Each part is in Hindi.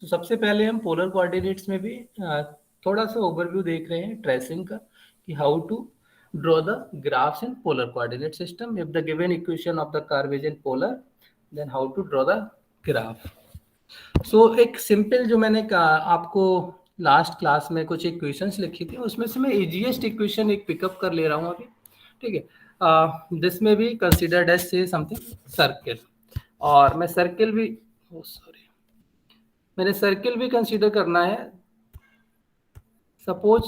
तो सबसे पहले हम पोलर कोऑर्डिनेट्स में भी थोड़ा सा ओवरव्यू देख रहे हैं ट्रेसिंग का कि how to draw the graphs in polar coordinate system if the given equation of the curve is in polar then how to draw the graph. So एक सिंपल जो मैंने आपको लास्ट क्लास में कुछ इक्वेशंस लिखी थी उसमें से मैं इजीएस्ट इक्वेशन एक पिकअप कर ले रहा हूँ अभी। ठीक है, दिस में भी कंसिडर्ड एज से समथिंग सर्किल और मैं सर्किल भी सॉरी मैंने सर्किल भी कंसीडर करना है। सपोज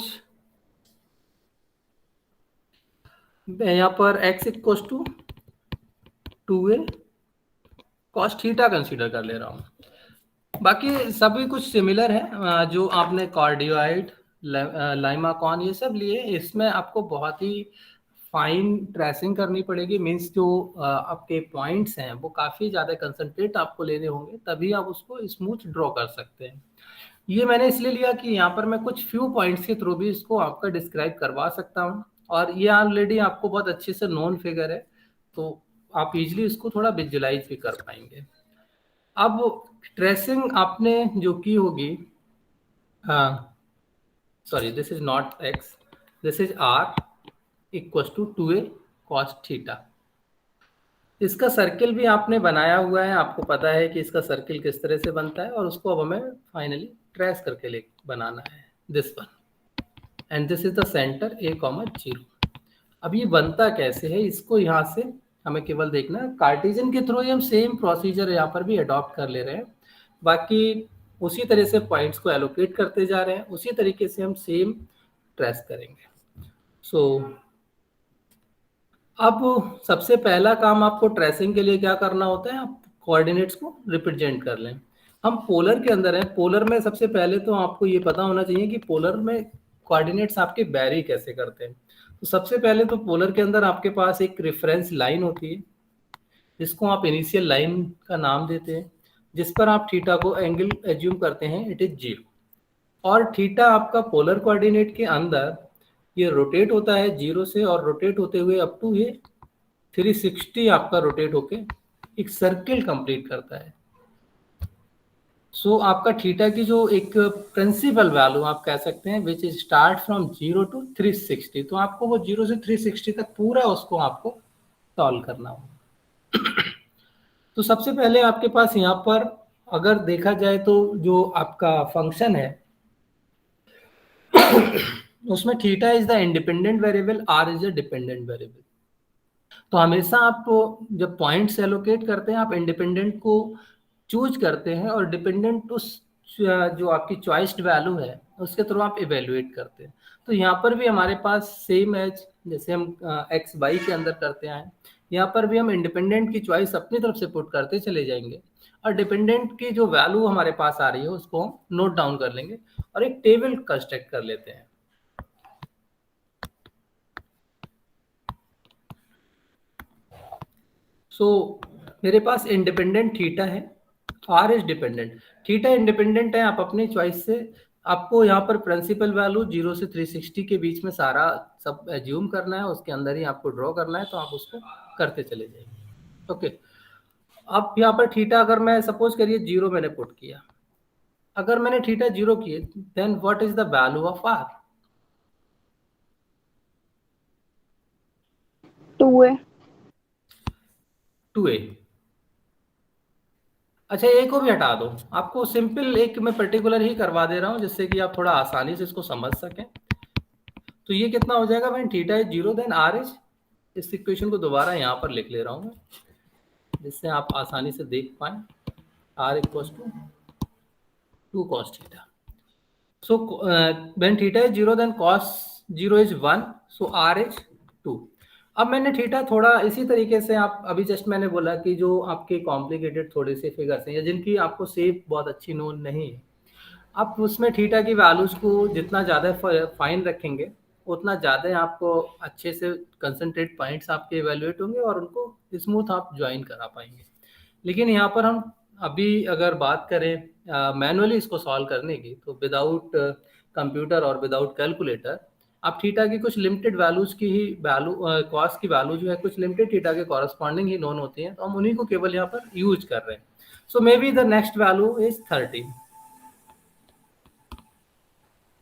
यहाँ पर x equal to 2a cos theta consider कर ले रहा हूँ। बाकी सभी कुछ सिमिलर है जो आपने कार्डियोइड लाइमाकॉन ये सब लिए। इसमें आपको बहुत ही फाइन ट्रेसिंग करनी पड़ेगी, मीन्स जो आपके पॉइंट्स हैं वो काफ़ी ज़्यादा कंसंट्रेट आपको लेने होंगे, तभी आप उसको स्मूथ ड्रॉ कर सकते हैं। ये मैंने इसलिए लिया कि यहाँ पर मैं कुछ फ्यू पॉइंट्स के थ्रू भी इसको आपका डिस्क्राइब करवा सकता हूँ और ये ऑलरेडी आपको बहुत अच्छे से नोन फिगर है, तो आप इजीली इसको थोड़ा विजुलाइज भी कर पाएंगे। अब ट्रेसिंग आपने जो की होगी, sorry this is not x, this is R equal to 2a cos theta. इसका सर्किल भी आपने बनाया हुआ है, आपको पता है कि इसका सर्किल किस तरह से बनता है और उसको अब हमें फाइनली ट्रेस करके ले बनाना है this one and this is the centre a, 0। अब ये बनता कैसे है इसको यहाँ से हमें केवल देखना है। कार्टेशियन के थ्रू हम सेम प्रोसीजर यहाँ पर भी अडॉप्ट कर ले रहे हैं, बाकी उसी तरह से पॉइंट्स को एलोकेट करते जा रहे हैं, उसी तरीके से हम सेम ट्रेस करेंगे। सो अब सबसे पहला काम आपको ट्रेसिंग के लिए क्या करना होता है, आप कोऑर्डिनेट्स को रिप्रेजेंट कर लें। हम पोलर के अंदर हैं, पोलर में सबसे पहले तो आपको ये पता होना चाहिए कि पोलर में कोऑर्डिनेट्स आपके वेरी कैसे करते हैं। तो सबसे पहले तो पोलर के अंदर आपके पास एक रेफरेंस लाइन होती है जिसको आप इनिशियल लाइन का नाम देते हैं, जिस पर आप थीटा को एंगल एज्यूम करते हैं इट इज 0 और थीटा आपका पोलर कोऑर्डिनेट के अंदर ये रोटेट होता है 0 से और रोटेट होते हुए अप टू ये 360 आपका रोटेट होके एक सर्किल कंप्लीट करता है। सो आपका थीटा की जो एक प्रिंसिपल वैल्यू आप कह सकते हैं which is start from 0 to 360, तो आपको वो 0 से 360 तक पूरा उसको आपको सॉल्व करना होगा। तो सबसे पहले आपके पास यहाँ पर अगर देखा जाए तो जो आपका फंक्शन है उसमें theta is the independent variable, R is the dependent variable. तो हमेशा आप जब पॉइंट्स एलोकेट करते हैं आप इंडिपेंडेंट को चूज करते हैं और डिपेंडेंट उस जो आपकी चॉइस्ड वैल्यू है उसके थ्रू आप इवेल्युएट करते हैं। तो यहाँ पर भी हमारे पास सेम एज जैसे हम एक्स वाई के अंदर करते हैं, यहाँ पर भी हम इंडिपेंडेंट की चॉइस अपनी तरफ से पुट करते चले जाएंगे और डिपेंडेंट की जो वैल्यू हमारे पास आ रही है उसको हम नोट डाउन कर लेंगे और एक टेबल कंस्ट्रक्ट कर लेते हैं। सो मेरे पास इंडिपेंडेंट थीटा है, R is dependent, theta independent है, आप अपनी चॉइस से आपको यहाँ पर प्रिंसिपल वैल्यू 0 से 360 के बीच में सारा सब एज्यूम करना है, उसके अंदर ही आपको ड्रॉ करना है, तो आप उसको करते चले जाइए। ओके, अब यहाँ पर थीटा अगर मैं सपोज करिए 0 मैंने पुट किया, अगर मैंने थीटा 0 किए then what is the value of R? 2a 2a। अच्छा ए को भी हटा दो, आपको सिंपल एक मैं पर्टिकुलर ही करवा दे रहा हूँ जिससे कि आप थोड़ा आसानी से इसको समझ सकें। तो ये कितना हो जाएगा when theta is 0 then R is, इस इक्वेशन को दोबारा यहाँ पर लिख ले रहा हूँ जिससे आप आसानी से देख पाए, R equal to cos theta. So when theta is 0 then cos 0 is 1, so R is 2। अब मैंने थीटा थोड़ा इसी तरीके से, आप अभी जस्ट मैंने बोला कि जो आपके कॉम्प्लिकेटेड थोड़े से फिगर्स हैं या जिनकी आपको शेप बहुत अच्छी नोन नहीं है, आप उसमें थीटा की वैल्यूज को जितना ज़्यादा फाइन रखेंगे उतना ज़्यादा आपको अच्छे से कंसंट्रेट पॉइंट्स आपके इवेल्युएट होंगे और उनको स्मूथ आप ज्वाइन करा पाएंगे। लेकिन यहाँ पर हम अभी अगर बात करें मैनुअली इसको सॉल्व करने की, तो विदाउट कंप्यूटर और विदाउट कैलकुलेटर आप थीटा की कुछ लिमिटेड वैल्यूज की ही वैल्यू कॉस की वैल्यू जो है कुछ लिमिटेड थीटा के कॉरस्पॉन्डिंग ही नोन होती हैं, तो हम उन्हीं को केवल यहाँ पर यूज कर रहे हैं। So may be the next value is 30।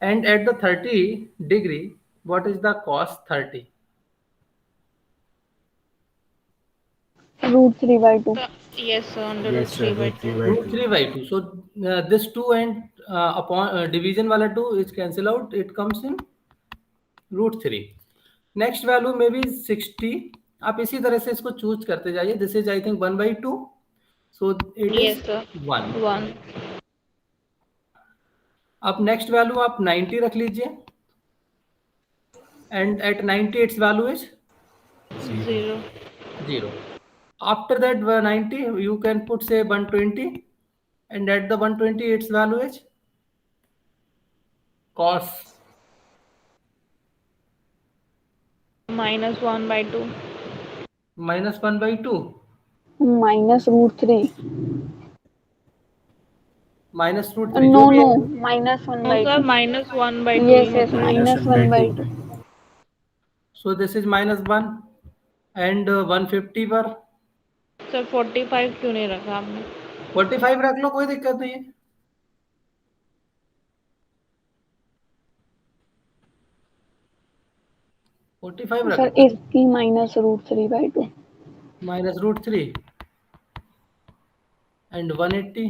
And at the 30 degree, what is the cos 30? √3/2. Yes, sir, under root Yes, sir. 3 by Root 3 2. by Root 3 2. by 2. So this 2 and upon division wala 2 is cancel out. It comes in √3. Next value में भी 60. आप इसी तरह से इसको चूज करते जाइए. This is I think 1/2. So it is Yes, sir. 1. 1. अब नेक्स्ट वैल्यू आप 90 रख लीजिए. And at 90 its value is 0. 0. 0. After that 90 you can put say 120, and at the 120 its value is cos -1 by 2. -1/2. -√3. -√3 No, जो भी no, है. No, -1/2. sir, -1 by 2 Yes, he yes, होता है. -1/2. So this is -1 and 150 पर सर 45 क्यों नहीं रखा आपने? 45 रख लो, कोई दिक्कत नहीं है. 45 रख सर लो. इसकी -√3/2. -√3 and 180.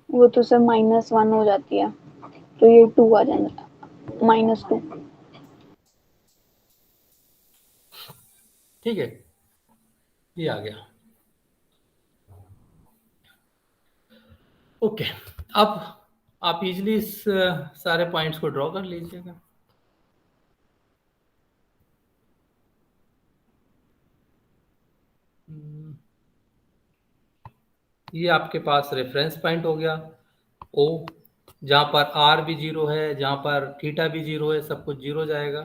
वो तो सर -1 हो जाती है, तो ये 2 आ जाएगा, -2. ठीक है, ये आ गया. ओके. अब आप इजीली इस सारे पॉइंट्स को ड्रॉ कर लीजिएगा. ये आपके पास रेफरेंस पॉइंट हो गया ओ, जहाँ पर आर भी 0 है, जहाँ पर थीटा भी 0 है, सब कुछ 0 जाएगा.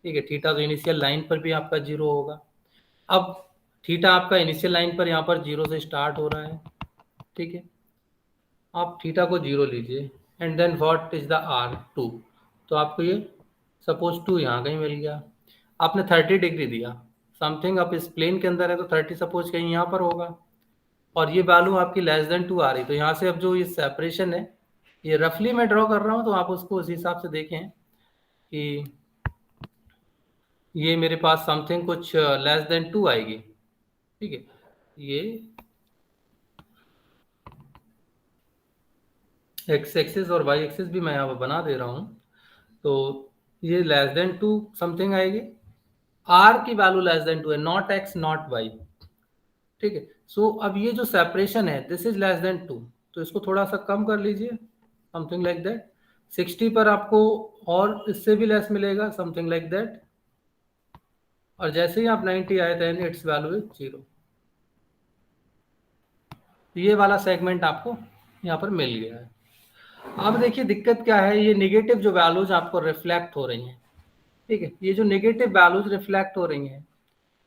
ठीक है. थीटा तो इनिशियल लाइन पर भी आपका 0 होगा. अब थीटा आपका इनिशियल लाइन पर यहाँ पर 0 से स्टार्ट हो रहा है. ठीक है. आप थीटा को 0 लीजिए and then what is the R 2. तो आपको ये सपोज 2 यहाँ कहीं मिल गया. आपने 30 डिग्री दिया समथिंग. अब इस प्लेन के अंदर है तो 30 सपोज कहीं यहाँ पर होगा, और ये वैल्यू आपकी <2 आ रही. तो यहाँ से अब जो ये सेपरेशन है, ये रफली मैं ड्रॉ कर रहा हूँ, तो आप उसको उस हिसाब से देखें कि ये मेरे पास समथिंग कुछ <2 आएगी. ठीक है. ये एक्स एक्सिस और वाई एक्सिस भी मैं यहाँ पर बना दे रहा हूँ. तो ये <2 समथिंग आएगी. आर की वैल्यू <2 है, नॉट एक्स नॉट वाई. ठीक है. सो अब ये जो सेपरेशन है दिस इज <2, तो इसको थोड़ा सा कम कर लीजिए, समथिंग लाइक दैट. 60 पर आपको और इससे भी लेस मिलेगा, समथिंग लाइक दैट. और जैसे ही आप 90 आए देन इट्स वैल्यू इज 0. ये वाला सेगमेंट आपको यहाँ पर मिल गया है. अब देखिए दिक्कत क्या है, ये नेगेटिव जो वैल्यूज आपको रिफ्लेक्ट हो रही हैं. ठीक है. ये जो नेगेटिव वैल्यूज रिफ्लेक्ट हो रही हैं,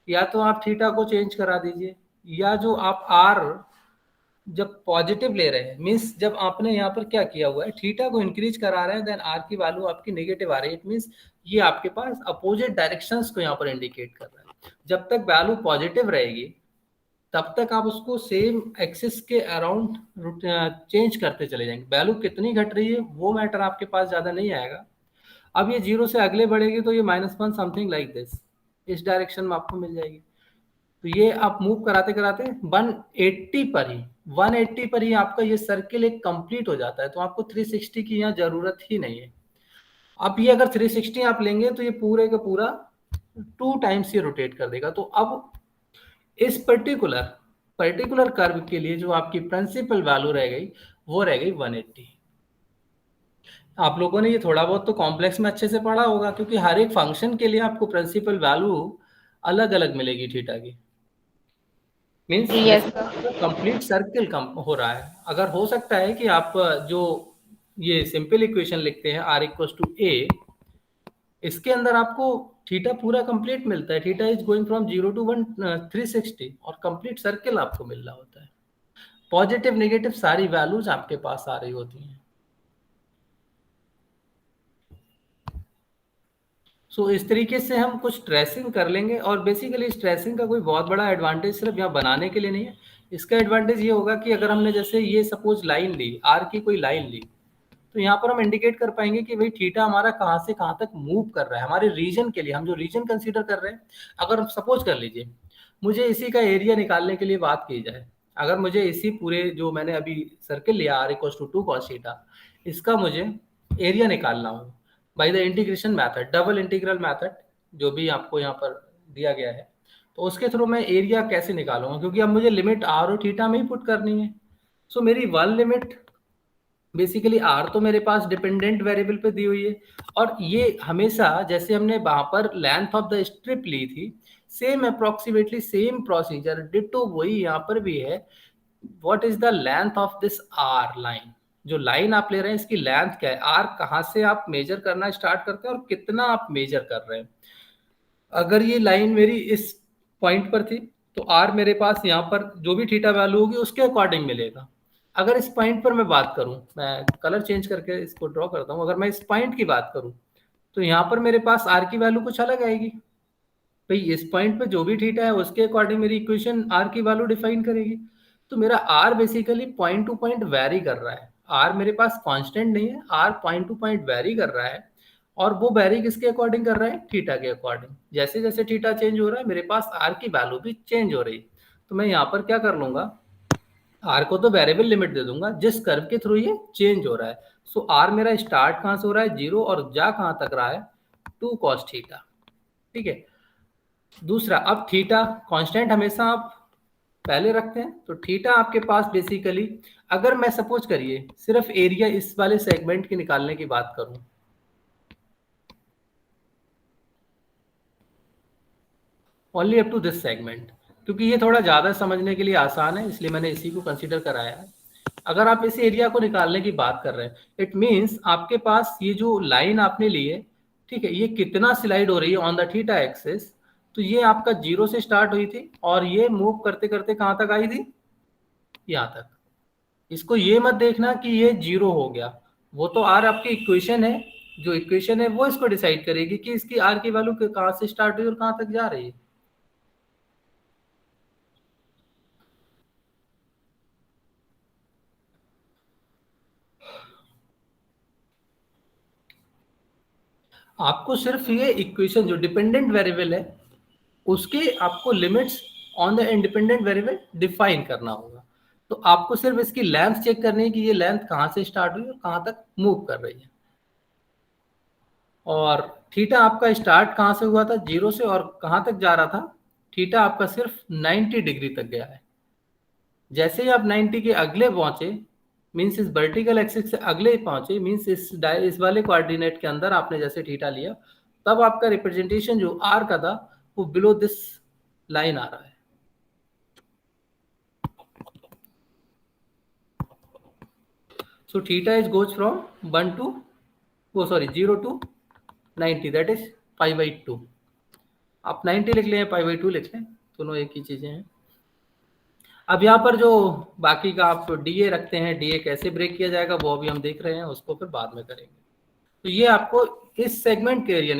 या तो आप थीटा को चेंज करा दीजिए, या जो आप आर जब पॉजिटिव ले रहे हैं, मीन्स जब आपने यहाँ पर क्या किया हुआ है, थीटा को इंक्रीज करा रहे हैं, देन आर की वैल्यू आपकी नेगेटिव आ रही है. इट मीन्स ये आपके पास अपोजिट डायरेक्शंस को यहाँ पर इंडिकेट कर रहा है. जब तक वैल्यू पॉजिटिव रहेगी तब तक आप उसको सेम एक्सिस के अराउंड चेंज करते चले जाएंगे. वैल्यू कितनी घट रही है वो मैटर आपके पास ज्यादा नहीं आएगा. अब ये 0 से अगले बढ़ेगी तो ये -1 समथिंग लाइक दिस इस डायरेक्शन में आपको मिल जाएगी. तो ये आप मूव कराते कराते 180 पर ही आपका ये सर्किल एक कंप्लीट हो जाता है. तो आपको 360 की यहाँ जरूरत ही नहीं है. अब ये अगर 360 आप लेंगे तो ये पूरे का पूरा 2 टाइम्स ये रोटेट कर देगा. तो अब इस पर्टिकुलर कर्व के लिए जो आपकी प्रिंसिपल वैल्यू रह गई वो रह गई 180. आप लोगों ने ये थोड़ा बहुत तो कॉम्प्लेक्स में अच्छे से पढ़ा होगा, क्योंकि हर एक फंक्शन के लिए आपको प्रिंसिपल वैल्यू अलग अलग मिलेगी थीटा की. मीन्स Yes, जैसे sir. कंप्लीट सर्किल कम हो रहा है. अगर हो सकता है कि आप जो ये सिंपल इक्वेशन लिखते हैं r = a, इसके अंदर आपको थीटा पूरा कंप्लीट मिलता है. Theta is going from 0 to 1 360 और कंप्लीट सर्किल आपको मिल रहा होता है. पॉजिटिव नेगेटिव सारी वैल्यूज आपके पास आ रही होती हैं. सो इस तरीके से हम कुछ ट्रेसिंग कर लेंगे, और बेसिकली इस ट्रेसिंग का कोई बहुत बड़ा एडवांटेज सिर्फ यहाँ बनाने के लिए नहीं है। इसका एडवांटेज ये होगा कि अगर हमने जैसे ये सपोज लाइन ली, आर की कोई लाइन ली, तो यहाँ पर हम इंडिकेट कर पाएंगे कि भाई थीटा हमारा कहाँ से कहाँ तक मूव कर रहा है हमारे रीजन के लिए। हम जो रीजन कंसीडर कर रहे हैं, अगर सपोज कर लीजिए मुझे इसी का एरिया निकालने के लिए बात की जाए, अगर मुझे इसी पूरे जो मैंने अभी सर्किल लिया r equal to 2 cos theta, इसका मुझे एरिया निकालना हो by the integration method, double integral method जो भी आपको यहाँ पर दिया गया है, तो उसके थ्रू मैं एरिया कैसे निकालूंगा, क्योंकि अब मुझे लिमिट r और थीटा में ही पुट करनी है। सो मेरी वन लिमिट बेसिकली आर तो मेरे पास डिपेंडेंट वेरिएबल पे दी हुई है, और ये हमेशा जैसे हमने वहां पर लेंथ ऑफ द स्ट्रिप ली थी, same approximately same procedure ditto वही यहाँ पर भी है। What is the length of this R line, जो लाइन आप ले रहे हैं इसकी लेंथ क्या है, आर कहाँ से आप मेजर करना स्टार्ट करते हैं और कितना आप मेजर कर रहे हैं। अगर ये लाइन मेरी इस पॉइंट पर थी तो आर मेरे पास यहाँ पर जो भी थीटा वैल्यू होगी उसके अकॉर्डिंग मिलेगा। अगर इस पॉइंट पर मैं बात करूं, मैं कलर चेंज करके इसको ड्रॉ करता हूं, अगर मैं इस पॉइंट की बात करूं तो यहाँ पर मेरे पास आर की वैल्यू कुछ अलग आएगी। भाई इस पॉइंट पे जो भी थीटा है उसके अकॉर्डिंग मेरी इक्वेशन आर की वैल्यू डिफाइन करेगी। तो मेरा R basically point to point vary कर रहा है, आर मेरे पास कांस्टेंट नहीं है, R point to point vary कर रहा है, और वो वेरी किसके अकॉर्डिंग कर रहा है, थीटा के अकॉर्डिंग। जैसे जैसे थीटा चेंज हो रहा है मेरे पास आर की वैल्यू भी चेंज हो रही है। तो मैं यहाँ पर क्या कर लूंगा, आर को तो वेरिएबल लिमिट दे दूंगा जिस कर्व के थ्रू ये चेंज हो रहा है। सो आर मेरा स्टार्ट कहाँ से हो रहा है, 0, और जा कहाँ तक रहा है, 2 cos थीटा। ठीक है। दूसरा, अब थीटा कांस्टेंट हमेशा आप पहले रखते हैं, तो थीटा आपके पास बेसिकली, अगर मैं सपोज करिए सिर्फ एरिया इस वाले सेगमेंट के निकालने की बात करूं, only up to this segment, क्योंकि ये थोड़ा ज़्यादा समझने के लिए आसान है इसलिए मैंने इसी को कंसीडर कराया है। अगर आप इस एरिया को निकालने की बात कर रहे हैं, इट मीन्स आपके पास ये जो लाइन आपने ली है, ठीक है, ये कितना स्लाइड हो रही है ऑन द थीटा एक्सिस, तो ये आपका 0 से स्टार्ट हुई थी और ये मूव करते करते कहाँ तक आई थी, यहाँ तक। इसको ये मत देखना कि ये 0 हो गया, वो तो आर आपकी इक्वेशन है, जो इक्वेशन है वो इसको डिसाइड करेगी कि इसकी आर की वैल्यू कहाँ से स्टार्ट हुई और कहाँ तक जा रही है। आपको सिर्फ ये इक्वेशन जो डिपेंडेंट वेरिएबल है उसके आपको limits on the independent variable define करना होगा। तो आपको सिर्फ इसकी लेंथ चेक करनी है कि ये लेंथ कहाँ से स्टार्ट हुई और कहाँ तक मूव कर रही है। और थीटा आपका स्टार्ट कहाँ से हुआ था, 0 से, और कहाँ तक जा रहा था, थीटा आपका सिर्फ 90 डिग्री तक गया है। जैसे ही आप 90 के अगले पहुंचे, मीन्स इस वर्टिकल एक्सिस से अगले पहुंचे, मीन्स इस वाले कोऑर्डिनेट के अंदर आपने जैसे थीटा लिया, तब आपका रिप्रेजेंटेशन जो आर का था वो बिलो दिस लाइन आ रहा है। So theta is goes from 0 to 90, that is pi by 2। आप 90 लिख लें, पाई बाई 2 लिख लें, दोनों एक ही चीजें हैं। अब यहाँ पर जो बाकी का आप डीए रखते हैं, डीए कैसे ब्रेक किया जाएगा वो भी हम देख रहे हैं, उसको फिर बाद में करेंगे। तो ये आपको इस सेगमेंट के एरिया